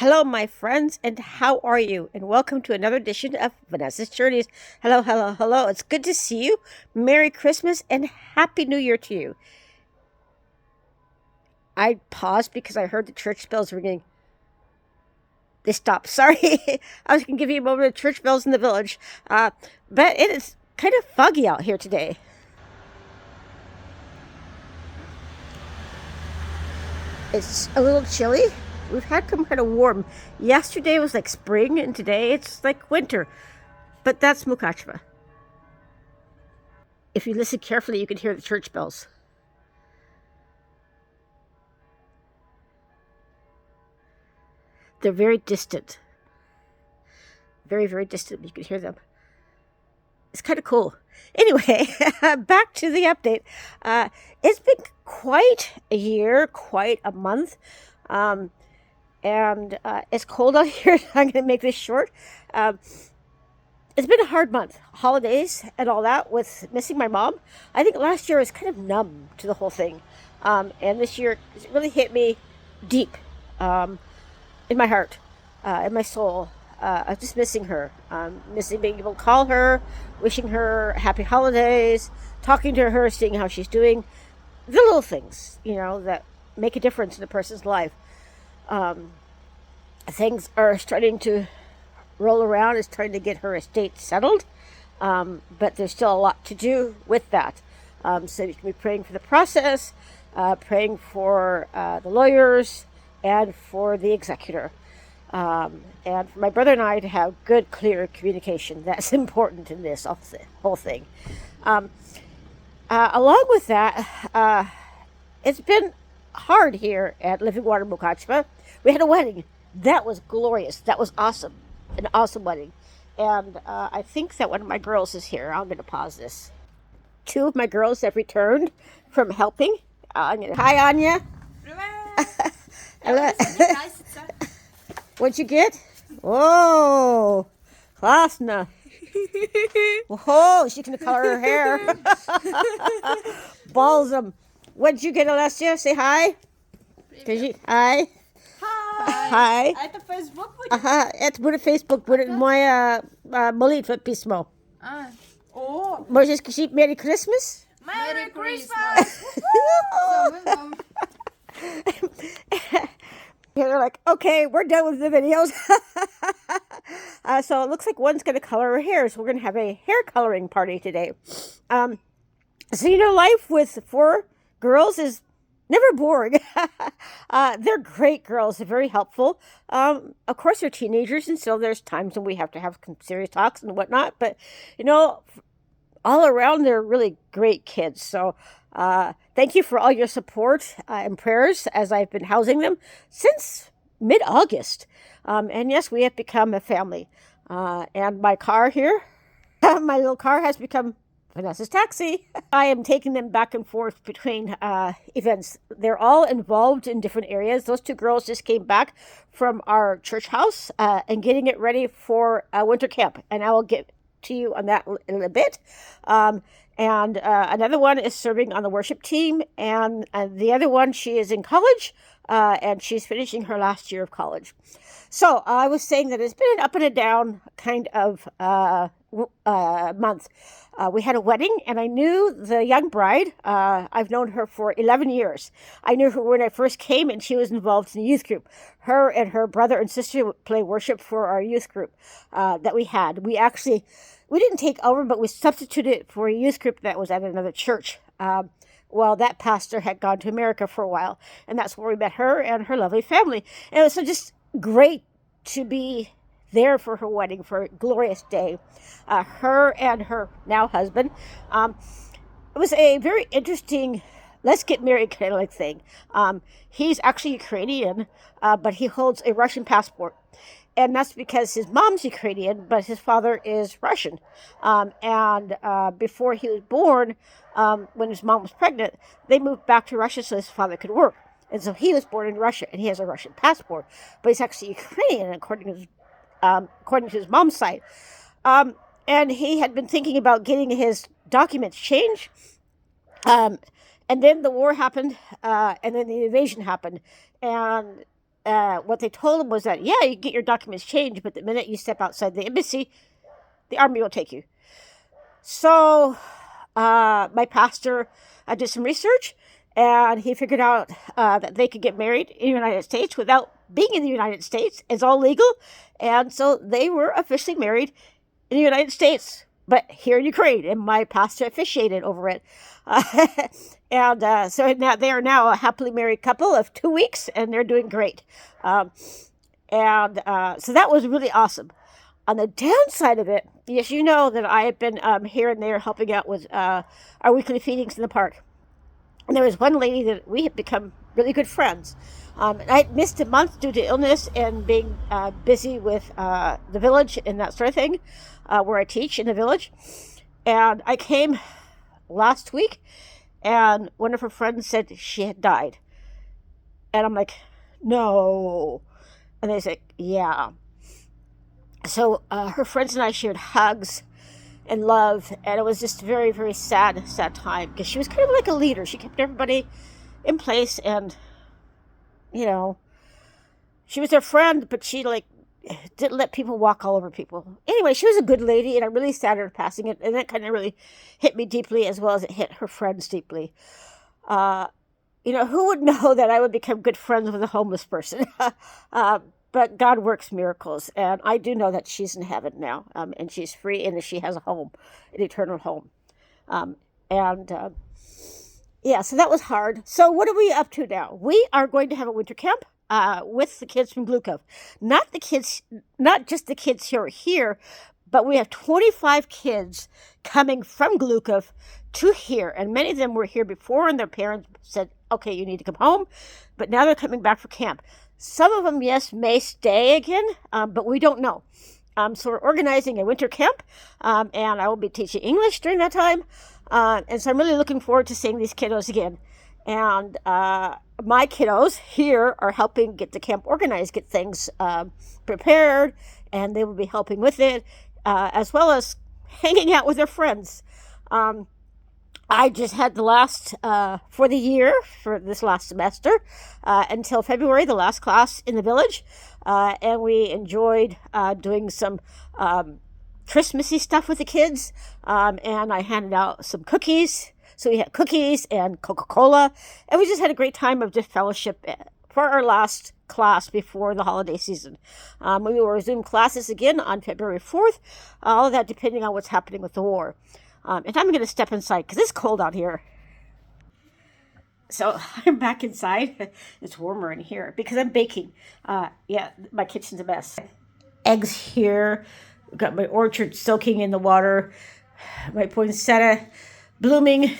Hello, my friends, and how are you? And welcome to another edition of Vanessa's Journeys. Hello, hello, hello. It's good to see you. Merry Christmas and Happy New Year to you. I paused because I heard the church bells ringing. They stopped. Sorry. I was going to give you a moment of church bells in the village. But it is kind of foggy out here today. It's a little chilly. We've had some kind of warm. Yesterday was like spring, and today it's like winter. But that's Mukachva. If you listen carefully, you can hear the church bells. They're very distant. Very, very distant. You can hear them. It's kind of cool. Anyway, back to the update. It's been quite a year, quite a month. And it's cold out here. So I'm going to make this short. It's been a hard month. Holidays and all that with missing my mom. I think last year I was kind of numb to the whole thing. And this year it really hit me deep in my heart, in my soul. I'm just missing her. Missing being able to call her, wishing her happy holidays, talking to her, seeing how she's doing. The little things, that make a difference in a person's life. Things are starting to roll around. It's trying to get her estate settled, but there's still a lot to do with that. So you can be praying for the process, praying for the lawyers, and for the executor. And for my brother and I to have good, clear communication. That's important in this whole thing. Along with that, it's been hard here at Living Water Mukachva. We had a wedding. That was glorious. That was awesome. An awesome wedding. And I think that one of my girls is here. I'm going to pause this. Two of my girls have returned from helping. Hi, Anya. Hello. What'd you get? Whoa, Klasna. Whoa, she can color her hair. Balsam. What'd you get, Alessia? Say hi. Hi. Hi. Это Facebook будет? Ага, это будет Facebook, будет моя молитва, письмо. О, Можешь сказать Merry Christmas? Merry Christmas! They're like, okay, we're done with the videos. So it looks like one's going to color her hair. So we're going to have a hair coloring party today. So, life with four girls is never boring. They're great girls. They're very helpful. Of course, they're teenagers, and so there's times when we have to have some serious talks and whatnot. But, all around, they're really great kids. So thank you for all your support and prayers as I've been housing them since mid-August. And yes, we have become a family. And my car here, my little car has become Vanessa's taxi. I am taking them back and forth between events. They're all involved in different areas. Those two girls just came back from our church house and getting it ready for winter camp. And I will get to you on that in a bit. And another one is serving on the worship team. And the other one, she is in college and she's finishing her last year of college. So I was saying that it's been an up and a down kind of month. We had a wedding, and I knew the young bride. I've known her for 11 years. I knew her when I first came, and she was involved in the youth group. Her and her brother and sister would play worship for our youth group that we had. We didn't take over, but we substituted for a youth group that was at another church. Well, that pastor had gone to America for a while, and that's where we met her and her lovely family. And it was just great to be there for her wedding, for a glorious day. Her and her now husband. It was a very interesting, let's get married kind of like thing. He's actually Ukrainian, but he holds a Russian passport. And that's because his mom's Ukrainian, but his father is Russian. And before he was born, when his mom was pregnant, they moved back to Russia so his father could work. And so he was born in Russia, and he has a Russian passport, but he's actually Ukrainian, according to his mom's side. And he had been thinking about getting his documents changed. And then the war happened, and then the invasion happened. And what they told him was that, yeah, you get your documents changed, but the minute you step outside the embassy, the army will take you. So my pastor did some research, and he figured out that they could get married in the United States without being in the United States. It's all legal. And so they were officially married in the United States, but here in Ukraine, and my pastor officiated over it. So now they are now a happily married couple of 2 weeks, and they're doing great. So that was really awesome. On the downside of it, yes, you know that I have been here and there helping out with our weekly feedings in the park. And there was one lady that we have become really good friends. I missed a month due to illness and being busy with the village and that sort of thing, where I teach in the village. And I came last week, and one of her friends said she had died. And I'm like, no. And they said, yeah. So her friends and I shared hugs and love, and it was just a very, very sad time, because she was kind of like a leader. She kept everybody in place, and, you know, she was their friend, but she, like, didn't let people walk all over people. Anyway, she was a good lady, and I'm really sad at her passing it, and that kind of really hit me deeply, as well as it hit her friends deeply. Who would know that I would become good friends with a homeless person? But God works miracles, and I do know that she's in heaven now, and she's free, and she has a home, an eternal home. So that was hard. So what are we up to now? We are going to have a winter camp with the kids from Glukov. Not just the kids who are here, but we have 25 kids coming from Glukov to here, and many of them were here before, and their parents said, okay, you need to come home, but now they're coming back for camp. Some of them, yes, may stay again, but we don't know. So we're organizing a winter camp, and I will be teaching English during that time. And so I'm really looking forward to seeing these kiddos again. And my kiddos here are helping get the camp organized, get things prepared, and they will be helping with it, as well as hanging out with their friends. I just had the last, for the year, for this last semester, until February, the last class in the village. And we enjoyed doing some Christmassy stuff with the kids. And I handed out some cookies. So we had cookies and Coca-Cola. And we just had a great time of just fellowship for our last class before the holiday season. We will resume classes again on February 4th. All of that depending on what's happening with the war. And I'm going to step inside because it's cold out here. So I'm back inside. It's warmer in here because I'm baking. My kitchen's a mess. Eggs here. Got my orchard soaking in the water. My poinsettia blooming.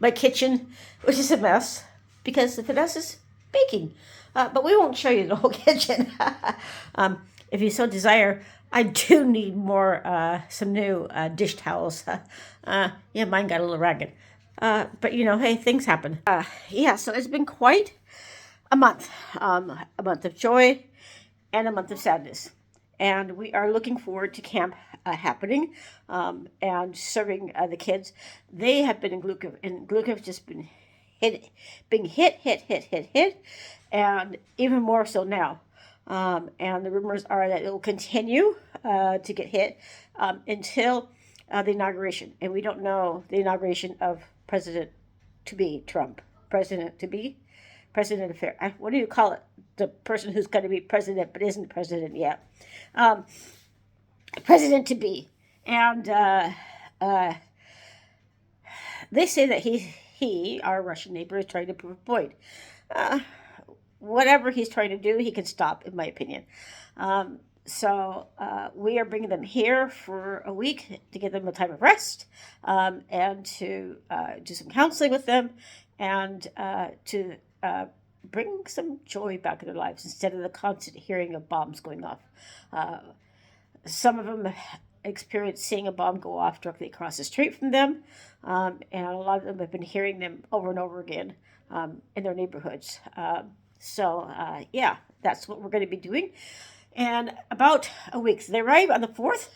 My kitchen, which is a mess because Vanessa is baking. But we won't show you the whole kitchen. If you so desire, I do need some new dish towels. Mine got a little ragged. But hey, things happen. So it's been quite a month. A month of joy and a month of sadness. And we are looking forward to camp happening and serving the kids. They have been in Glukov, and Glukov has just been being hit, and even more so now. And the rumors are that it will continue to get hit until the inauguration. And we don't know the inauguration of President-to-be Trump. President-to-be? President-affair. What do you call it? The person who's going to be president but isn't president yet. President-to-be. And they say that he, our Russian neighbor, is trying to prove a point. Whatever he's trying to do, he can stop, in my opinion. So we are bringing them here for a week to give them a time of rest and to do some counseling with them and to bring some joy back in their lives instead of the constant hearing of bombs going off. Some of them experienced seeing a bomb go off directly across the street from them, and a lot of them have been hearing them over and over again in their neighborhoods. So that's what we're going to be doing. And about a week. So they arrive on the 4th,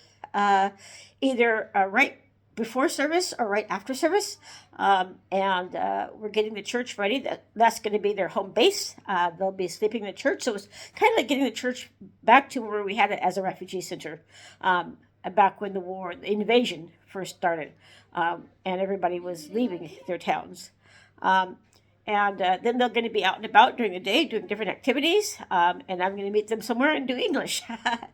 either right before service or right after service. And we're getting the church ready. That's going to be their home base. They'll be sleeping in the church. So it's kind of like getting the church back to where we had it as a refugee center, back when the invasion first started, and everybody was leaving their towns. And then they're going to be out and about during the day doing different activities. And I'm going to meet them somewhere and do English.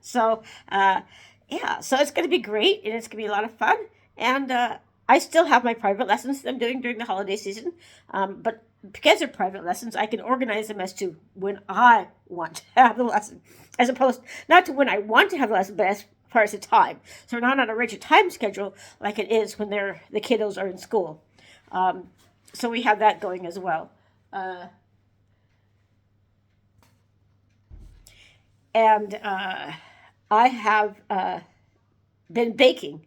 So, yeah, so it's going to be great, and it's going to be a lot of fun. And I still have my private lessons that I'm doing during the holiday season. But because they're private lessons, I can organize them as to when I want to have the lesson, as opposed not to when I want to have the lesson, but as far as the time. So we're not on a rigid time schedule like it is when the kiddos are in school. So we have that going as well. And I have been baking.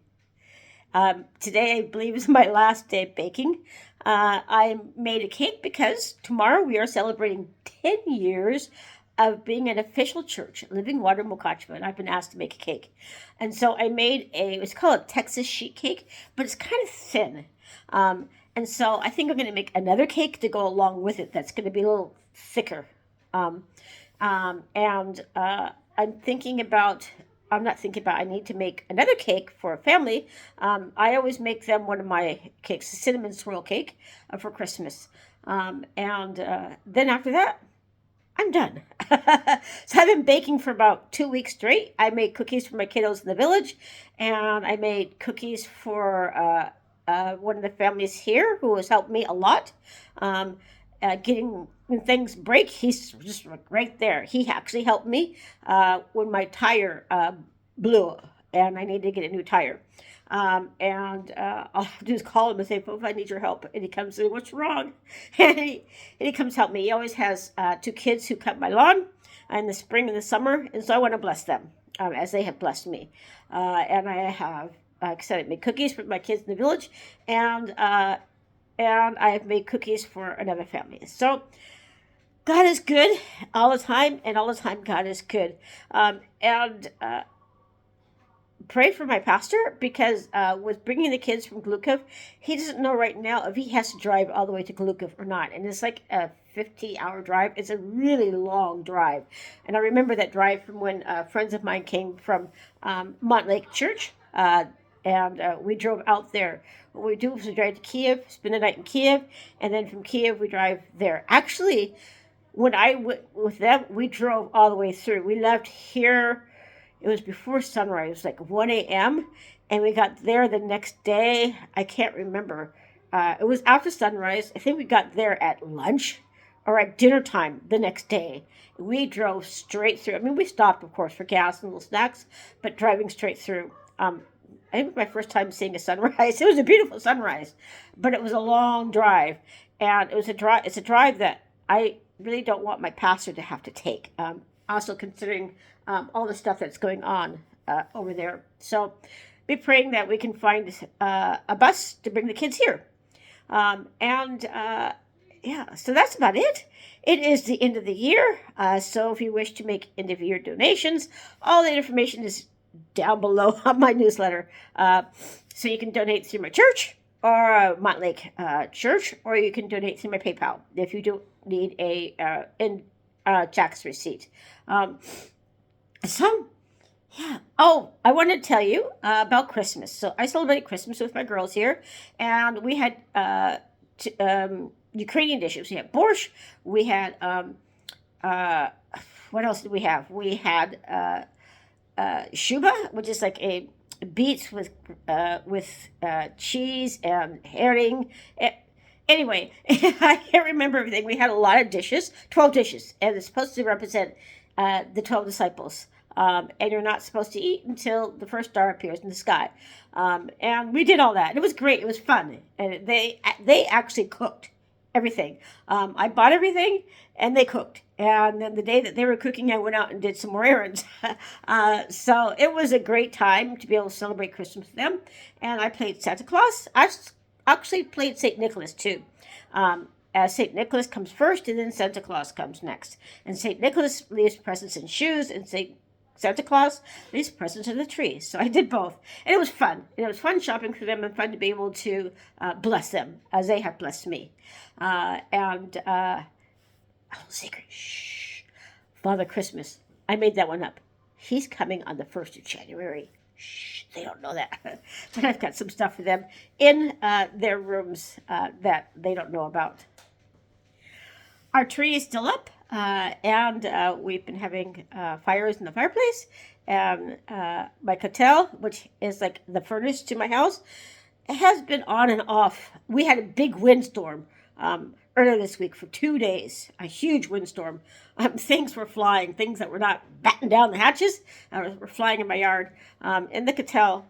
Today, I believe, is my last day of baking. I made a cake because tomorrow we are celebrating 10 years of being an official church, Living Water Mokachva, and I've been asked to make a cake. And so I made it's called a Texas sheet cake, but it's kind of thin. And so I think I'm going to make another cake to go along with it that's going to be a little thicker. I'm not thinking about, I need to make another cake for a family. I always make them one of my cakes, a cinnamon swirl cake for Christmas. And then after that, I'm done. So I've been baking for about 2 weeks straight. I made cookies for my kiddos in the village, and I made cookies for one of the families here who has helped me a lot. Getting when things break, he's just right there. He actually helped me when my tire blew and I needed to get a new tire. All I have to do is call him and say, "If I need your help," and he comes and, "What's wrong?" and he comes help me. He always has 2 kids who cut my lawn in the spring and the summer, and so I want to bless them as they have blessed me. And I have, like I said, I made cookies for my kids in the village, and I have made cookies for another family. So God is good all the time, and all the time God is good. Pray for my pastor, because with bringing the kids from Glukov, he doesn't know right now if he has to drive all the way to Glukov or not. And it's like a 50-hour drive. It's a really long drive. And I remember that drive from when friends of mine came from Montlake Church, and we drove out there. What we do is we drive to Kiev, spend the night in Kiev, and then from Kiev we drive there. Actually, when I went with them, we drove all the way through. We left here. It was before sunrise. It was like 1 a.m. And we got there the next day. I can't remember. It was after sunrise. I think we got there at lunch or at dinner time the next day. We drove straight through. I mean, we stopped, of course, for gas and little snacks, but driving straight through. I think it was my first time seeing a sunrise. It was a beautiful sunrise, but it was a long drive. And it's a drive that I really don't want my pastor to have to take. Also considering all the stuff that's going on over there. So be praying that we can find a bus to bring the kids here. Yeah, so that's about it. It is the end of the year. So if you wish to make end of year donations, all the information is down below on my newsletter. So you can donate through my church or Montlake Church, or you can donate through my PayPal if you don't need a tax receipt. So, yeah. Oh, I want to tell you about Christmas. So I celebrated Christmas with my girls here, and we had Ukrainian dishes. We had borscht. We had what else did we have? We had shuba, which is like a beets with cheese and herring. Anyway, I can't remember everything. We had a lot of dishes, 12 dishes, and it's supposed to represent the 12 disciples. And you're not supposed to eat until the first star appears in the sky. And we did all that. It was great. It was fun. And they actually cooked everything. I bought everything, and they cooked. And then the day that they were cooking, I went out and did some more errands. So it was a great time to be able to celebrate Christmas with them. And I played Santa Claus. I actually played St. Nicholas, too. St. Nicholas comes first, and then Santa Claus comes next. And St. Nicholas leaves presents in shoes, and St. Santa Claus leaves presents in the tree. So I did both. And it was fun. And it was fun shopping for them and fun to be able to bless them as they have blessed me. Oh, secret. Shh. Father Christmas. I made that one up. He's coming on the 1st of January. Shh. They don't know that. But I've got some stuff for them in their rooms that they don't know about. Our tree is still up, and we've been having fires in the fireplace. And my cottel, which is like the furnace to my house, it has been on and off. We had a big windstorm earlier this week for 2 days, a huge windstorm. Things were flying, things that were not batting down the hatches were flying in my yard. And the cottel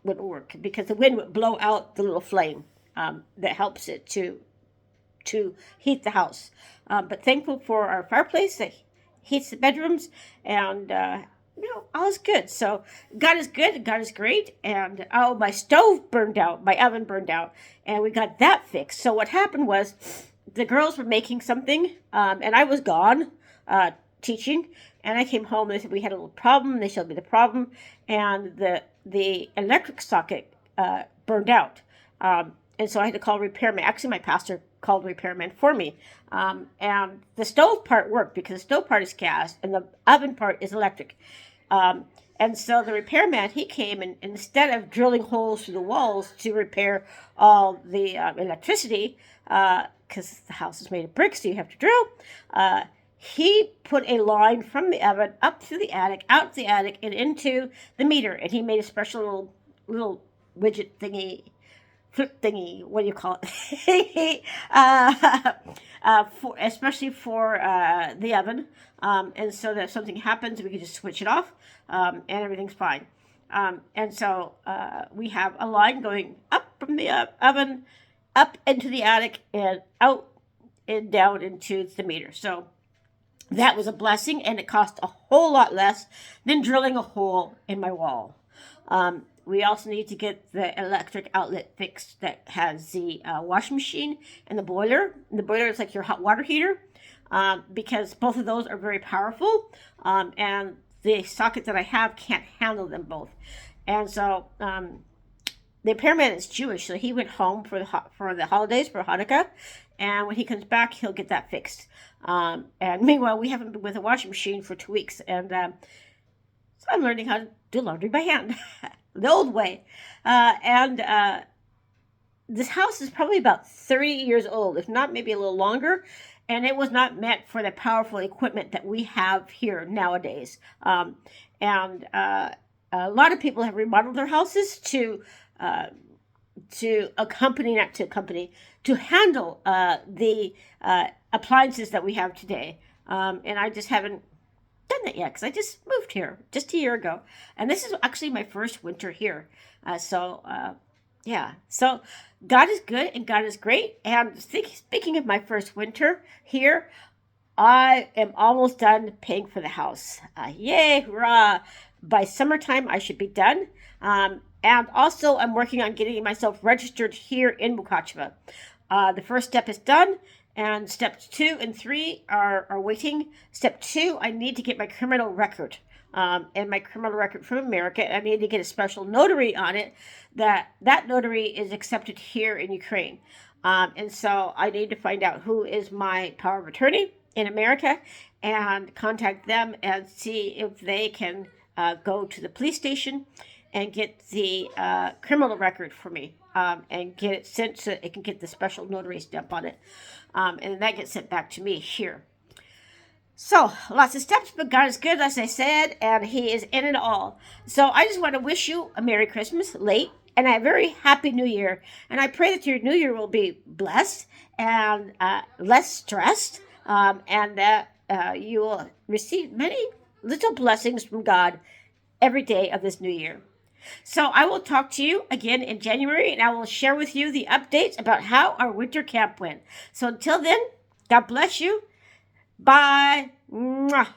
wouldn't work because the wind would blow out the little flame that helps it to heat the house. But thankful for our fireplace that heats the bedrooms, and all is good. So God is good, God is great. And my stove burned out, my oven burned out, and we got that fixed. So what happened was the girls were making something, and I was gone teaching, and I came home and they said we had a little problem. They showed me the problem, and the electric socket burned out. And so I had to call a repairman. Actually, my pastor called a repairman for me. And the stove part worked because the stove part is gas and the oven part is electric. And so the repairman, he came and instead of drilling holes through the walls to repair all the electricity, because the house is made of bricks, so you have to drill, he put a line from the oven up through the attic, out the attic, and into the meter. And he made a special little widget thingy, flip thingy, what do you call it? Especially for the oven. And so that if something happens, we can just switch it off, and everything's fine. And so we have a line going up from the oven, up into the attic, and out and down into the meter. So that was a blessing, and it cost a whole lot less than drilling a hole in my wall. We also need to get the electric outlet fixed that has the washing machine and the boiler. And the boiler is like your hot water heater, because both of those are very powerful, and the socket that I have can't handle them both. And so the repairman is Jewish, so he went home for the holidays, for Hanukkah, and when he comes back, he'll get that fixed. And meanwhile, we haven't been with a washing machine for 2 weeks, and so I'm learning how to do laundry by hand. The old way. This house is probably about 30 years old, if not maybe a little longer, and it was not meant for the powerful equipment that we have here nowadays. A lot of people have remodeled their houses to handle the appliances that we have today. And I just haven't done that yet because I just moved here just a year ago, and this is actually my first winter here. So God is good and God is great. And speaking of my first winter here, I am almost done paying for the house. Yay, hurrah! By summertime, I should be done. And also, I'm working on getting myself registered here in Mukachewa. The first step is done. And steps 2 and 3 are waiting. Step 2, I need to get my criminal record. And my criminal record from America. I need to get a special notary on it. That notary is accepted here in Ukraine. And so I need to find out who is my power of attorney in America and contact them and see if they can go to the police station and get the criminal record for me, and get it sent so it can get the special notary stamp on it. And that gets sent back to me here. So, lots of steps, but God is good, as I said, and He is in it all. So, I just want to wish you a Merry Christmas, late, and a very Happy New Year. And I pray that your New Year will be blessed and less stressed, and that you will receive many little blessings from God every day of this new year. So I will talk to you again in January, and I will share with you the updates about how our winter camp went. So until then, God bless you. Bye. Mwah.